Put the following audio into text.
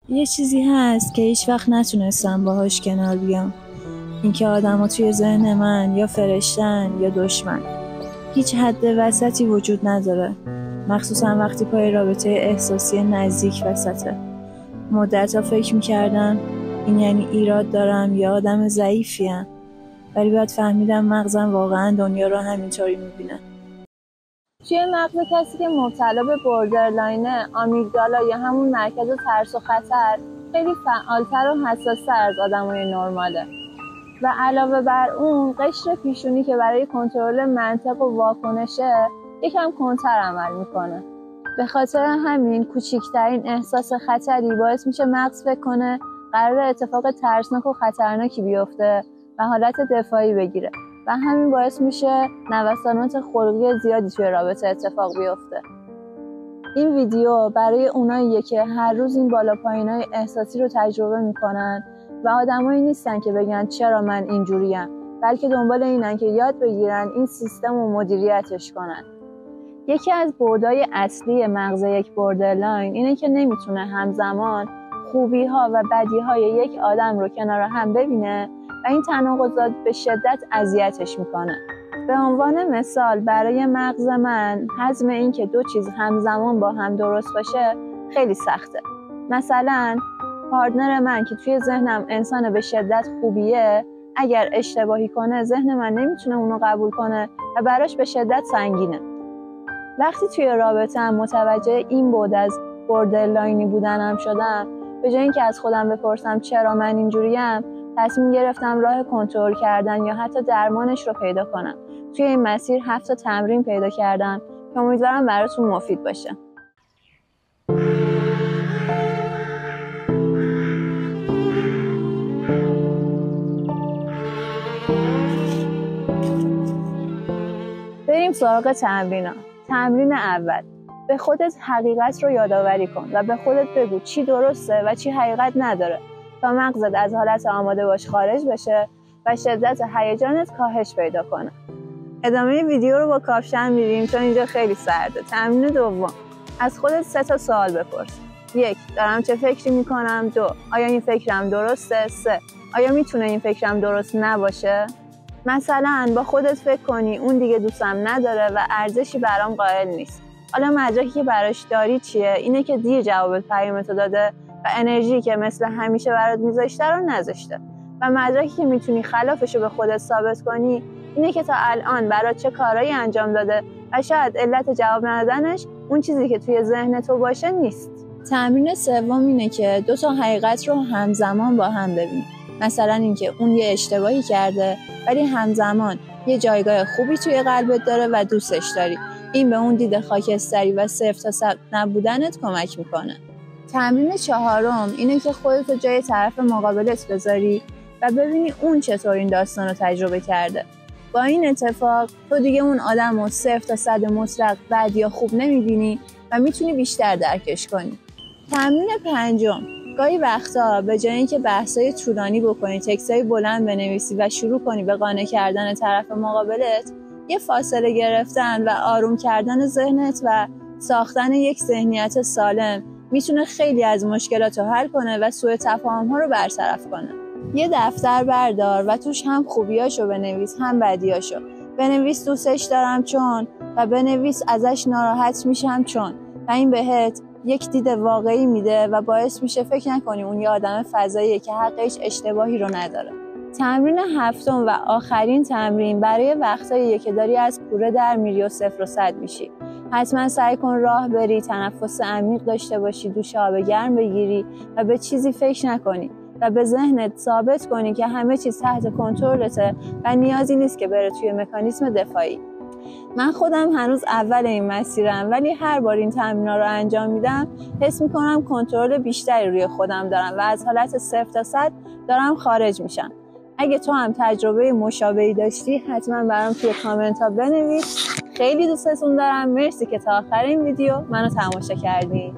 یه چیزی هست که هیچ وقت نتونستم باهاش کنار بیام. اینکه آدما توی ذهن من یا فرشتن یا دشمن. هیچ حد وسطی وجود نداره. مخصوصا وقتی پای رابطه احساسی نزدیک وسطه. مدت‌ها فکر می‌کردم این یعنی ایراد دارم یا آدم ضعیفیم. ولی بعد فهمیدم مغزم واقعا دنیا رو همینطوری می‌بینه. توی مغز کسی که مبتلا به بوردرلاینه، آمیگدالا یا همون مرکز ترس و خطر خیلی فعالتر و حساس‌تر از آدمای نرماله. و علاوه بر اون قشر پیشونی که برای کنترل منطق و واکنشه یکم کنتر عمل میکنه. به خاطر همین کوچکترین احساس خطری باعث میشه مغز فکر کنه قرار اتفاق ترسناک و خطرناکی بیفته و حالت دفاعی بگیره و همین باعث میشه نوسانات خلقی زیادی توی رابطه اتفاق بیفته. این ویدیو برای اوناییه که هر روز این بالا پایینای احساسی رو تجربه میکنن و آدمایی نیستن که بگن چرا من اینجوریم، بلکه دنبال اینن که یاد بگیرن این سیستم رو مدیریتش کنن. یکی از بعدای اصلی مغز یک بوردرلاین اینه که نمیتونه همزمان خوبی‌ها و بدی‌های یک آدم رو کنار هم ببینه و این تناقضات به شدت اذیتش میکنه. به عنوان مثال برای مغز من هضم این که دو چیز همزمان با هم درست باشه خیلی سخته. مثلا پارتنر من که توی ذهنم انسان به شدت خوبیه، اگر اشتباهی کنه ذهن من نمیتونه اونو قبول کنه و براش به شدت سنگینه. وقتی توی رابطه‌ام متوجه این بعد از بوردرلاینی بودنم شدم، به جای اینکه از خودم بپرسم چرا من اینجوریم، تصمیم گرفتم راه کنترل کردن یا حتی درمانش رو پیدا کنم. توی این مسیر 7 تمرین پیدا کردم که امیدوارم براتون مفید باشه. بریم سراغ تمرینا. تمرین اول، به خودت حقیقت رو یادآوری کن و به خودت بگو چی درسته و چی حقیقت نداره تا مغزت از حالت آماده باش خارج بشه و شدت هیجانت کاهش پیدا کنه. ادامه ویدیو رو با کاپشن میریم چون اینجا خیلی سرده. تمرین دوم، از خودت 3 سوال بپرس. 1. دارم چه فکری میکنم؟ 2. آیا این فکرم درسته؟ 3. آیا میتونه این فکرم درست نباشه؟ مثلا با خودت فکر کنی اون دیگه دوستم نداره و ارزشی برام قائل نیست. حالا مدرکی که براش داری چیه؟ اینه که دیر جوابت پیامتو داده و انرژی که مثل همیشه برات میذاشته رو نذاشته. و مدرکی که میتونی خلافشو به خودت ثابت کنی اینه که تا الان برات چه کارایی انجام داده و شاید علت جواب ندادنش اون چیزی که توی ذهن تو باشه نیست. تمرین سوم اینه که 2 حقیقت رو همزمان با هم ببینی. مثلا اینکه اون یه اشتباهی کرده ولی همزمان یه جایگاه خوبی توی قلبت داره و دوستش داری. این به اون دید خاکستری و صفر تا صد نبودنت کمک میکنه. تمرین 4 اینه که خودت رو جای طرف مقابلت بذاری و ببینی اون چطور این داستان رو تجربه کرده. با این اتفاق تو دیگه اون آدم رو 0 تا 100 مطلق بد یا خوب نمیبینی و میتونی بیشتر درکش کنی. تمرین 5، گاهی وقتا به جای اینکه بحثای طولانی بکنی، تکستای بلند بنویسی و شروع کنی به قانع کردن طرف مقابلت، یه فاصله گرفتن و آروم کردن ذهنت و ساختن یک ذهنیت سالم میتونه خیلی از مشکلات رو حل کنه و سوء تفاهم‌ها رو برطرف کنه. یه دفتر بردار و توش هم خوبیاشو بنویس هم بدیاشو. بنویس دوستش دارم چون و بنویس ازش ناراحت میشم چون و این بهت یک دید واقعی میده و باعث میشه فکر نکنی اون یه آدم فضاییه که حقش اشتباهی رو نداره. تمرین 7 و آخرین تمرین برای وقتاییه که داری از کوره در میری و 0 و 100 میشی. حتما سعی کن راه بری، تنفس عمیق داشته باشی، دوش آب گرم بگیری و به چیزی فکر نکنی و به ذهنت ثابت کنی که همه چیز تحت کنترلته و نیازی نیست که بره توی مکانیزم دفاعی. من خودم هنوز اول این مسیرم ولی هر بار این تمرین‌ها رو انجام میدم حس میکنم کنترل بیشتری روی خودم دارم و از حالت 0 تا 100 دارم خارج میشم. اگه تو هم تجربه مشابهی داشتی حتما برام توی کامنت ها بنویس. خیلی دوستتون دارم. مرسی که تا آخر این ویدیو منو تماشا کردین.